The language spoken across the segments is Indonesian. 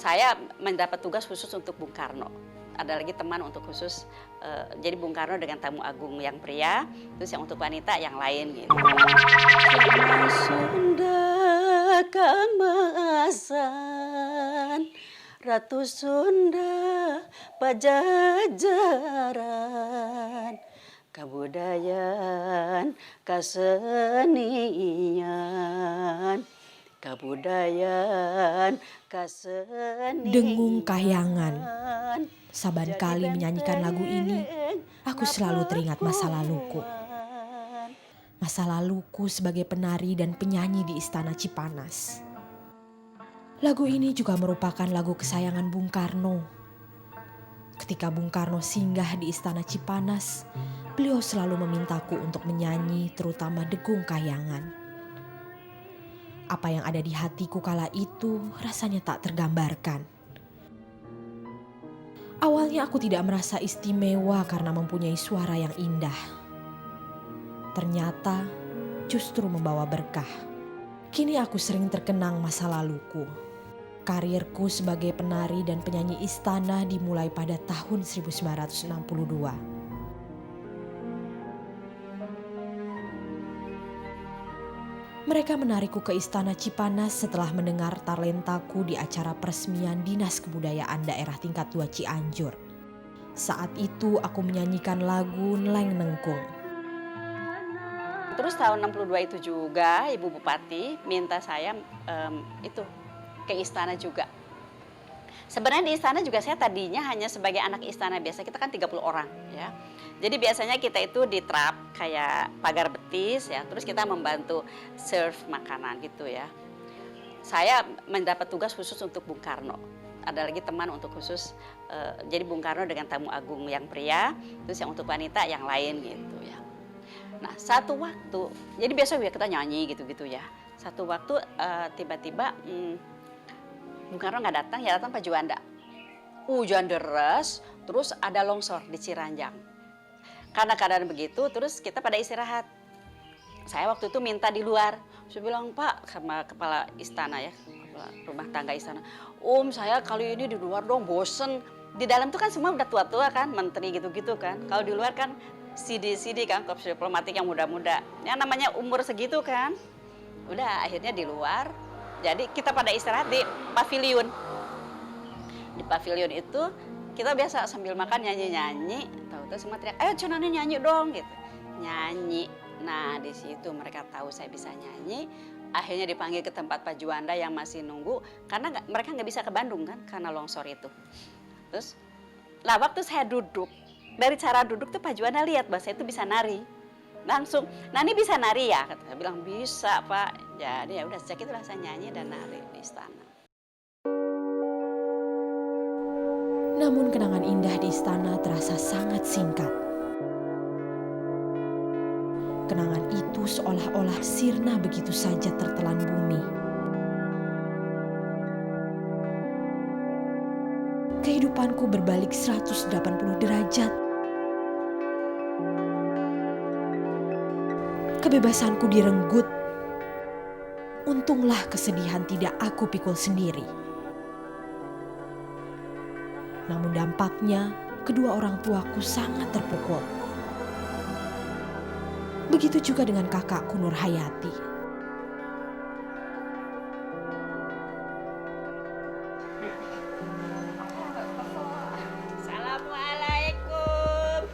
saya mendapat tugas khusus untuk Bung Karno. Ada lagi teman untuk khusus, jadi Bung Karno dengan tamu agung yang pria, terus yang untuk wanita yang lain gitu. Zaman Sunda keemasan, Ratu Sunda Pajajaran, kebudayaan, kesenian, kebudayaan, kesenian. Dengung kahyangan. Saban kali menyanyikan lagu ini, aku selalu teringat masa laluku. Masa laluku sebagai penari dan penyanyi di Istana Cipanas. Lagu ini juga merupakan lagu kesayangan Bung Karno. Ketika Bung Karno singgah di Istana Cipanas, beliau selalu memintaku untuk menyanyi terutama Dengung Kahyangan. Apa yang ada di hatiku kala itu rasanya tak tergambarkan. Awalnya aku tidak merasa istimewa karena mempunyai suara yang indah. Ternyata justru membawa berkah. Kini aku sering terkenang masa laluku. Karirku sebagai penari dan penyanyi istana dimulai pada tahun 1962. Mereka menarikku ke Istana Cipanas setelah mendengar talentaku di acara peresmian Dinas Kebudayaan Daerah Tingkat 2 Cianjur. Saat itu aku menyanyikan lagu Nleng Nengkung. Terus tahun 62 itu juga Ibu Bupati minta saya itu ke istana juga. Sebenarnya di istana juga saya tadinya hanya sebagai anak istana biasa, kita kan 30 orang ya. Jadi biasanya kita itu di trap kayak pagar betis ya, terus kita membantu serve makanan gitu ya. Saya mendapat tugas khusus untuk Bung Karno. Ada lagi teman untuk khusus, jadi Bung Karno dengan tamu agung yang pria, terus yang untuk wanita yang lain gitu ya. Nah satu waktu, jadi biasa ya kita nyanyi gitu-gitu ya. Satu waktu tiba-tiba Bung Karno nggak datang, ya datang Pak Juanda. Hujan deras, terus ada longsor di Ciranjang. Karena keadaan begitu, terus kita pada istirahat. Saya waktu itu minta di luar. Saya bilang, Pak, sama kepala istana ya, kepala rumah tangga istana. Saya kali ini di luar dong, bosen. Di dalam tuh kan semua udah tua-tua kan, menteri gitu-gitu kan. Kalau di luar kan CD kan, korps diplomatik yang muda-muda. Yang namanya umur segitu kan. Udah akhirnya di luar. Jadi kita pada istirahat di pavilion. Di pavilion itu kita biasa sambil makan nyanyi-nyanyi, tahu-tahu semua teriak, ayo Conani nyanyi dong gitu. Nyanyi. Nah di situ mereka tahu saya bisa nyanyi. Akhirnya dipanggil ke tempat Pak Juanda yang masih nunggu, karena mereka nggak bisa ke Bandung kan, karena longsor itu. Terus, lah waktu saya duduk, dari cara duduk tuh Pak Juanda lihat bahwa saya itu bisa nari. Langsung, Nani bisa nari ya? Saya bilang bisa Pak. Jadi ya udah sejak itulah saya nyanyi dan nari di istana. Namun kenangan indah di istana terasa sangat singkat. Kenangan itu seolah-olah sirna begitu saja tertelan bumi. Kehidupanku berbalik 180 derajat. Kebebasanku direnggut. Untunglah kesedihan tidak aku pikul sendiri. Namun dampaknya, kedua orang tuaku sangat terpukul. Begitu juga dengan kakakku Nur Hayati. Assalamualaikum.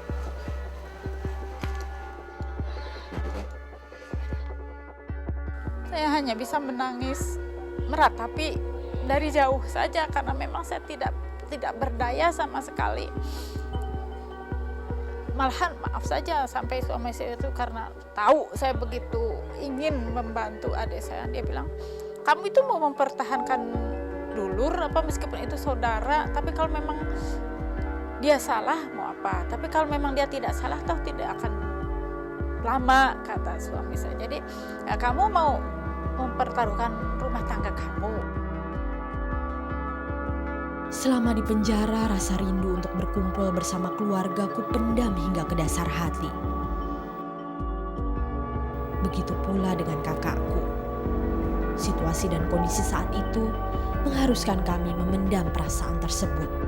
Saya hanya bisa menangis, meratapi dari jauh saja karena memang saya tidak berdaya sama sekali. Malahan maaf saja sampai suami saya itu karena tahu saya begitu ingin membantu adik saya, dia bilang, kamu itu mau mempertahankan dulur apa meskipun itu saudara, tapi kalau memang dia salah mau apa, tapi kalau memang dia tidak salah toh tidak akan lama, kata suami saya. Jadi ya, kamu mau mempertaruhkan rumah tangga kamu. Selama di penjara, rasa rindu untuk berkumpul bersama keluarga ku pendam hingga ke dasar hati. Begitu pula dengan kakakku. Situasi dan kondisi saat itu mengharuskan kami memendam perasaan tersebut.